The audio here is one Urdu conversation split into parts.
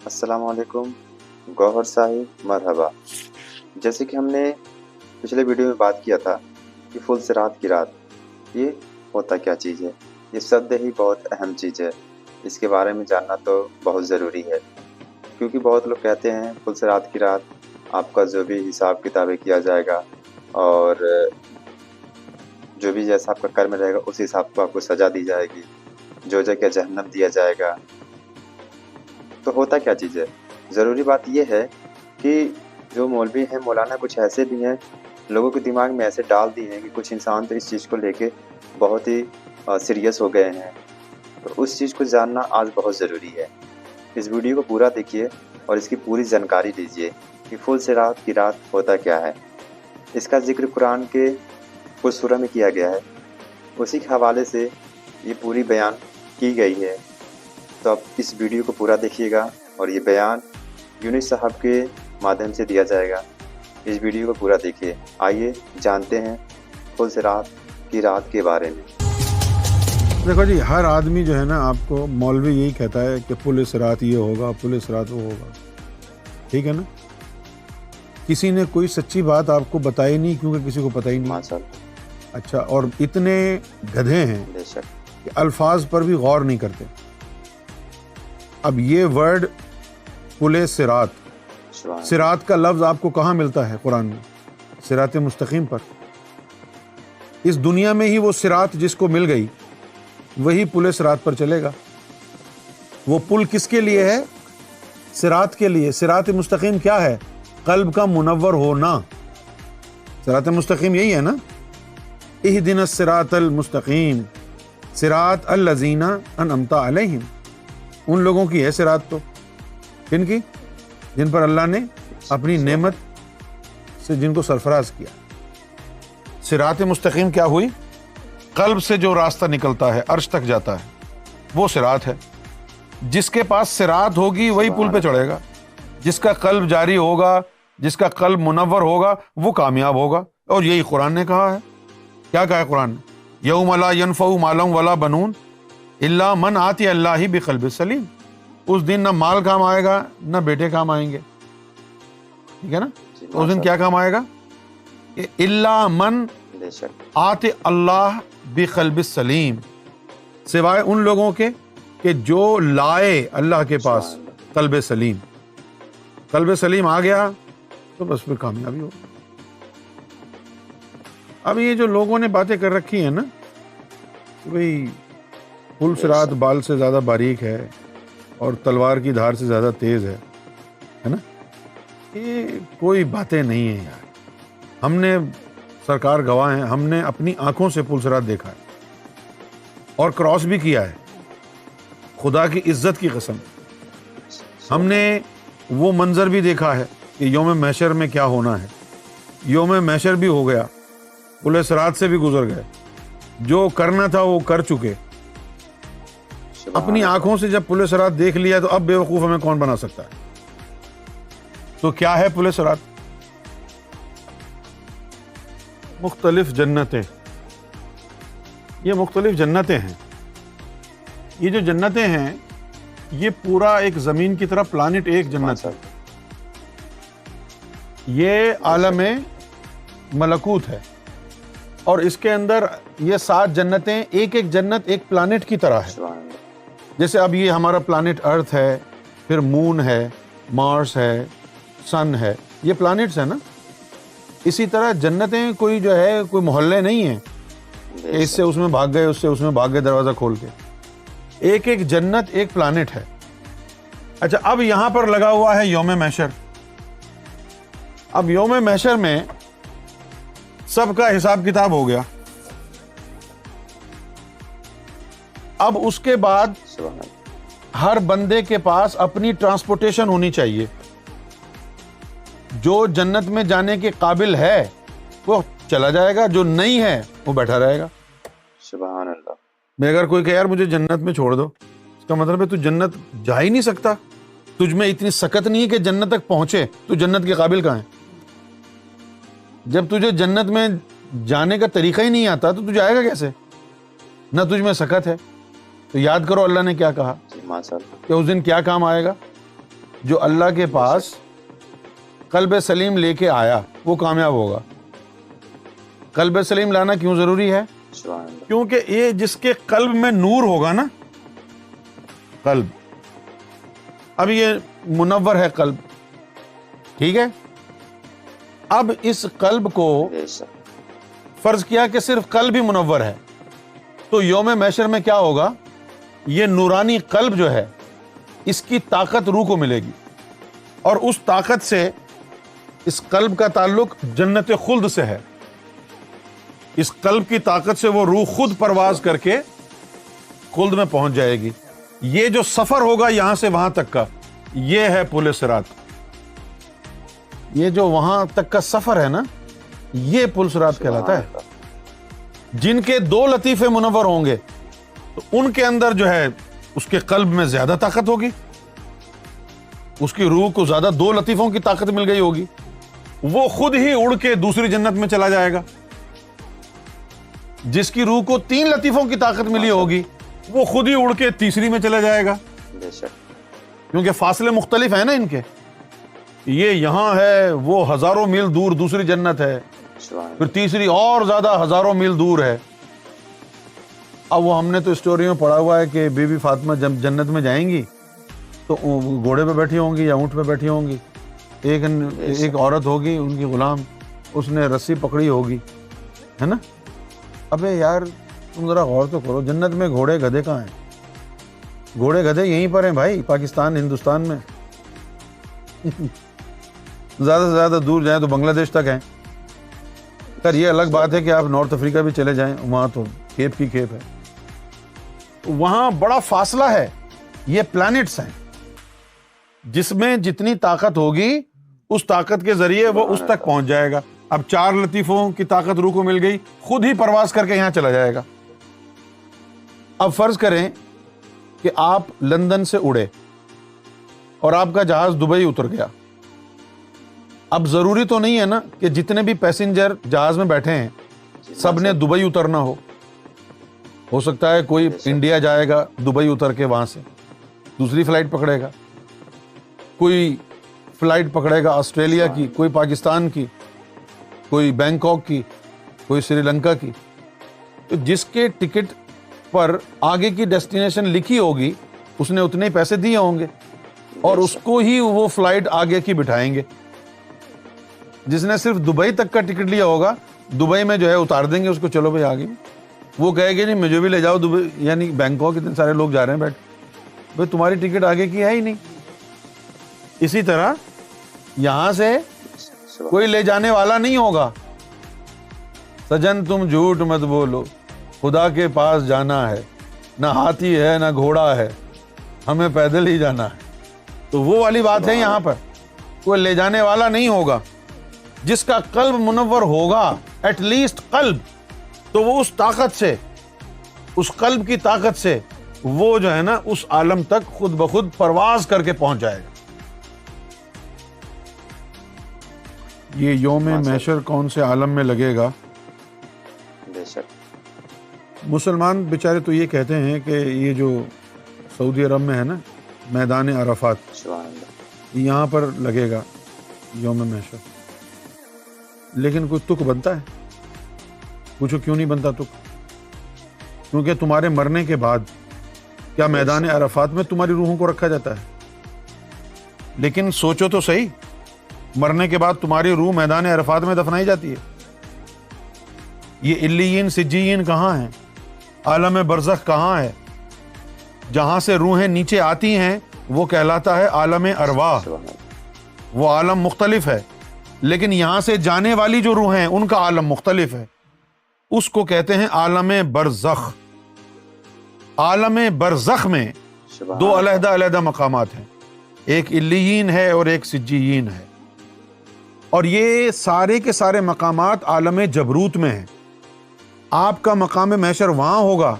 السلام علیکم گوہر صاحب مرحبا. جیسے کہ ہم نے پچھلے ویڈیو میں بات کیا تھا کہ فل صراط کی رات یہ ہوتا کیا چیز ہے. یہ شبد ہی بہت اہم چیز ہے. اس کے بارے میں جاننا تو بہت ضروری ہے، کیونکہ بہت لوگ کہتے ہیں فل صراط کی رات آپ کا جو بھی حساب کتابیں کیا جائے گا اور جو بھی جیسا آپ کا کرم رہے گا اس حساب کو آپ کو سزا دی جائے گی، جو جگہ جہنم دیا جائے گا. تو ہوتا کیا چیز ہے؟ ضروری بات یہ ہے کہ جو مولوی ہیں مولانا کچھ ایسے بھی ہیں لوگوں کے دماغ میں ایسے ڈال دی ہیں کہ کچھ انسان تو اس چیز کو لے کے بہت ہی سیریس ہو گئے ہیں. تو اس چیز کو جاننا آج بہت ضروری ہے. اس ویڈیو کو پورا دیکھیے اور اس کی پوری جانکاری لیجیے کہ فل صراط کی رات ہوتا کیا ہے. اس کا ذکر قرآن کے کچھ سورہ میں کیا گیا ہے، اسی کے حوالے سے یہ پوری بیان کی گئی ہے. تو اب اس ویڈیو کو پورا دیکھیے گا اور یہ بیان یونس صاحب کے مادھیم سے دیا جائے گا. اس ویڈیو کو پورا دیکھیے. آئیے جانتے ہیں فل صراط کی رات کے بارے میں. دیکھو جی، ہر آدمی جو ہے نا آپ کو مولوی یہی کہتا ہے کہ فل صراط یہ ہوگا، فل صراط وہ ہوگا، ٹھیک ہے نا. کسی نے کوئی سچی بات آپ کو بتائی نہیں، کیونکہ کسی کو پتہ ہی نہیں. ماشاء اللہ. اچھا، اور اتنے گدھے ہیں بے شک. کہ الفاظ پر بھی غور نہیں کرتے. اب یہ ورڈ فل صراط، صراط کا لفظ آپ کو کہاں ملتا ہے قرآن میں؟ صراط مستقیم پر. اس دنیا میں ہی وہ صراط جس کو مل گئی وہی پل صراط پر چلے گا. وہ پل کس کے لیے ہے؟ صراط کے لیے. صراط مستقیم کیا ہے؟ قلب کا منور ہونا. صراط مستقیم یہی ہے نا. اہدنا الصراط المستقیم صراط الذین انعمت علیہم. ان لوگوں کی ہے صراط. تو کن کی؟ جن پر اللہ نے اپنی نعمت سے جن کو سرفراز کیا. صراط مستقیم کیا ہوئی؟ قلب سے جو راستہ نکلتا ہے عرش تک جاتا ہے وہ صراط ہے. جس کے پاس صراط ہوگی وہی پل پہ چڑھے گا. جس کا قلب جاری ہوگا، جس کا قلب منور ہوگا وہ کامیاب ہوگا. اور یہی قرآن نے کہا ہے. کیا کہا ہے قرآن نے؟ یوم لا ینفع مال ولا بنون الا من آتی اللہ بقلب سلیم. اس دن نہ مال کام آئے گا نہ بیٹے کام آئیں گے، ٹھیک ہے نا. اس دن کیا کام آئے گا؟ الا من آتی اللہ بقلب سلیم، سوائے ان لوگوں کے کہ جو لائے اللہ کے پاس قلب سلیم. قلب سلیم آ گیا تو بس پھر کامیابی ہو. اب یہ جو لوگوں نے باتیں کر رکھی ہیں نا کہ بھئی فل صراط بال سے زیادہ باریک ہے اور تلوار کی دھار سے زیادہ تیز ہے نا، یہ کوئی باتیں نہیں ہیں یار. ہم نے، سرکار گواہ ہیں، ہم نے اپنی آنکھوں سے فل صراط دیکھا ہے اور کراس بھی کیا ہے. خدا کی عزت کی قسم ہم نے وہ منظر بھی دیکھا ہے کہ یوم محشر میں کیا ہونا ہے. یوم محشر بھی ہو گیا، فل صراط سے بھی گزر گئے. جو کرنا تھا وہ کر چکے. اپنی آنکھوں سے جب فل صراط دیکھ لیا تو اب بے وقوف ہمیں کون بنا سکتا ہے؟ تو کیا ہے فل صراط؟ مختلف جنتیں. یہ مختلف جنتیں ہیں. یہ جو جنتیں ہیں یہ پورا ایک زمین کی طرح پلانٹ ایک جنت ہے. یہ عالم ملکوت ہے اور اس کے اندر یہ 7 جنتیں، ایک ایک جنت ایک پلانٹ کی طرح ہے. جیسے اب یہ ہمارا پلانٹ ارتھ ہے، پھر مون ہے، مارس ہے، سن ہے، یہ پلانٹس ہیں نا. اسی طرح جنتیں کوئی جو ہے کوئی محلے نہیں ہیں کہ اس سے اس میں بھاگ گئے، اس سے اس میں بھاگ گئے دروازہ کھول کے. ایک ایک جنت ایک پلانٹ ہے. اچھا، اب یہاں پر لگا ہوا ہے یوم محشر. اب یوم محشر میں سب کا حساب کتاب ہو گیا. اب اس کے بعد ہر بندے کے پاس اپنی ٹرانسپورٹیشن ہونی چاہیے. جو جنت میں جانے کے قابل ہے وہ چلا جائے گا، جو نہیں ہے وہ بیٹھا رہے گا. سبحان اللہ. میں اگر کوئی کہ یار مجھے جنت میں چھوڑ دو، اس کا مطلب ہے تو جنت جا ہی نہیں سکتا. تجھ میں اتنی سکت نہیں ہے کہ جنت تک پہنچے، تو جنت کے قابل کہاں ہے؟ جب تجھے جنت میں جانے کا طریقہ ہی نہیں آتا تو تجھے آئے گا کیسے؟ نہ تجھ میں سکت ہے. تو یاد کرو اللہ نے کیا کہا کہ اس دن کیا کام آئے گا؟ جو اللہ کے پاس قلب سلیم لے کے آیا وہ کامیاب ہوگا۔ قلب سلیم لانا کیوں ضروری ہے؟ کیونکہ یہ جس کے قلب میں نور ہوگا نا، قلب، اب یہ منور ہے قلب، ٹھیک ہے، اب اس قلب کو فرض کیا کہ صرف قلب ہی منور ہے، تو یوم محشر میں کیا ہوگا؟ یہ نورانی قلب جو ہے اس کی طاقت روح کو ملے گی، اور اس طاقت سے اس قلب کا تعلق جنت خلد سے ہے۔ اس قلب کی طاقت سے وہ روح خود پرواز کر کے خلد میں پہنچ جائے گی۔ یہ جو سفر ہوگا یہاں سے وہاں تک کا، یہ ہے پل صراط۔ یہ جو وہاں تک کا سفر ہے نا، یہ پل صراط کہلاتا ہے۔ جن کے دو لطیفے منور ہوں گے تو ان کے اندر جو ہے اس کے قلب میں زیادہ طاقت ہوگی، اس کی روح کو زیادہ دو لطیفوں کی طاقت مل گئی ہوگی، وہ خود ہی اڑ کے دوسری جنت میں چلا جائے گا۔ جس کی روح کو تین لطیفوں کی طاقت ملی ہوگی وہ خود ہی اڑ کے تیسری میں چلا جائے گا، کیونکہ فاصلے مختلف ہیں نا ان کے، یہ یہاں ہے، وہ ہزاروں میل دور دوسری جنت ہے، پھر تیسری اور زیادہ ہزاروں میل دور ہے۔ اب وہ ہم نے تو اسٹوری میں پڑھا ہوا ہے کہ بی بی فاطمہ جب جنت میں جائیں گی تو گھوڑے پہ بیٹھی ہوں گی یا اونٹ پہ بیٹھی ہوں گی، ایک عورت ہوگی ان کی غلام، اس نے رسی پکڑی ہوگی، ہے نا۔ ابے یار تم ذرا غور تو کرو، جنت میں گھوڑے گدھے کہاں ہیں؟ گھوڑے گدھے یہیں پر ہیں بھائی، پاکستان ہندوستان میں زیادہ سے زیادہ دور جائیں تو بنگلہ دیش تک ہیں۔ خیر یہ الگ بات ہے کہ آپ نارتھ افریقہ بھی چلے جائیں، وہاں تو کھیپ کی کھیپ ہے، وہاں بڑا فاصلہ ہے۔ یہ پلانٹس ہیں جس میں جتنی طاقت ہوگی اس طاقت کے ذریعے وہ اس تک پہنچ جائے گا۔ اب چار لطیفوں کی طاقت روح کو مل گئی، خود ہی پرواز کر کے یہاں چلا جائے گا۔ اب فرض کریں کہ آپ لندن سے اڑے اور آپ کا جہاز دبئی اتر گیا۔ اب ضروری تو نہیں ہے نا کہ جتنے بھی پیسنجر جہاز میں بیٹھے ہیں سب نے دبئی اترنا ہو سکتا ہے کوئی انڈیا جائے گا، دبئی اتر کے وہاں سے دوسری فلائٹ پکڑے گا، کوئی فلائٹ پکڑے گا آسٹریلیا کی، کوئی پاکستان کی، کوئی بینکاک کی، کوئی سری لنکا کی۔ تو جس کے ٹکٹ پر آگے کی ڈیسٹینیشن لکھی ہوگی اس نے اتنے پیسے دیے ہوں گے اور اس کو ہی وہ فلائٹ آگے کی بٹھائیں گے۔ جس نے صرف دبئی تک کا ٹکٹ لیا ہوگا دبئی میں جو ہے اتار دیں گے اس کو، چلو بھائی آگے، وہ کہے گے نہیں مجھے بھی لے جاؤ دبئی، یعنی بینکاک اتنے سارے لوگ جا رہے ہیں بیٹھ، بھائی تمہاری ٹکٹ آگے کی ہے ہی نہیں۔ اسی طرح یہاں سے کوئی لے جانے والا نہیں ہوگا۔ سجن تم جھوٹ مت بولو، خدا کے پاس جانا ہے، نہ ہاتھی ہے نہ گھوڑا ہے، ہمیں پیدل ہی جانا ہے۔ تو وہ والی بات ہے، یہاں پر کوئی لے جانے والا نہیں ہوگا۔ جس کا قلب منور ہوگا، ایٹ لیسٹ قلب، تو وہ اس طاقت سے، اس قلب کی طاقت سے وہ جو ہے نا اس عالم تک خود بخود پرواز کر کے پہنچ جائے گا۔ یہ یوم محشر کون سے عالم میں لگے گا؟ مسلمان بیچارے تو یہ کہتے ہیں کہ یہ جو سعودی عرب میں ہے نا میدان عرفات، یہاں پر لگے گا یوم محشر، لیکن کوئی تک بنتا ہے؟ پوچھو کیوں نہیں بنتا تک؟ کیونکہ تمہارے مرنے کے بعد کیا میدان عرفات میں تمہاری روحوں کو رکھا جاتا ہے؟ لیکن سوچو تو صحیح، مرنے کے بعد تمہاری روح میدان عرفات میں دفنائی جاتی ہے۔ یہ علیین سجین کہاں ہیں؟ عالم برزخ کہاں ہے؟ جہاں سے روحیں نیچے آتی ہیں وہ کہلاتا ہے عالم ارواح، وہ عالم مختلف ہے، لیکن یہاں سے جانے والی جو روحیں ہیں ان کا عالم مختلف ہے، اس کو کہتے ہیں عالم برزخ۔ عالم برزخ میں دو علیحدہ علیحدہ مقامات ہیں، ایک علیین ہے اور ایک سجین ہے، اور یہ سارے کے سارے مقامات عالم جبروت میں ہیں۔ آپ کا مقام محشر وہاں ہوگا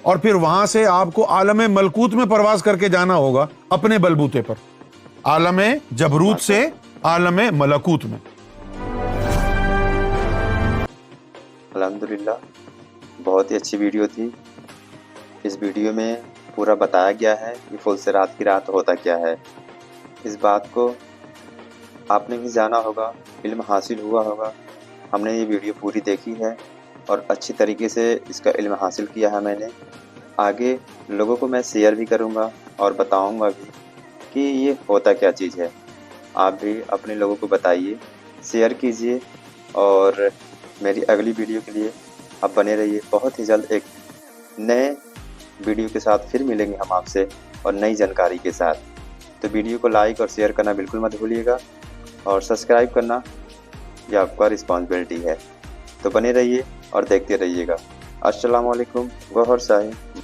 اور پھر وہاں سے آپ کو عالم ملکوت میں پرواز کر کے جانا ہوگا اپنے بلبوتے پر، عالم جبروت سے عالم ملکوت میں۔ الحمدللہ بہت ہی اچھی ویڈیو تھی۔ اس ویڈیو میں پورا بتایا گیا ہے کہ فل صراط کی رات ہوتا کیا ہے، اس بات کو آپ نے بھی جانا ہوگا، علم حاصل ہوا ہوگا۔ ہم نے یہ ویڈیو پوری دیکھی ہے اور اچھی طریقے سے اس کا علم حاصل کیا ہے میں نے۔ آگے لوگوں کو میں شیئر بھی کروں گا اور بتاؤں گا بھی کہ یہ ہوتا کیا چیز ہے۔ آپ بھی اپنے لوگوں کو بتائیے، شیئر کیجیے، اور میری اگلی ویڈیو کے لیے آپ بنے رہیے۔ بہت ہی جلد ایک نئے ویڈیو کے ساتھ پھر ملیں گے ہم آپ سے، اور نئی جانکاری کے ساتھ۔ تو ویڈیو کو لائک اور شیئر کرنا بالکل مت بھولیے گا، اور سبسکرائب کرنا یہ آپ کا رسپانسبلٹی ہے۔ تو بنے رہیے اور دیکھتے رہیے گا۔ السلام علیکم، گوہر صاحب۔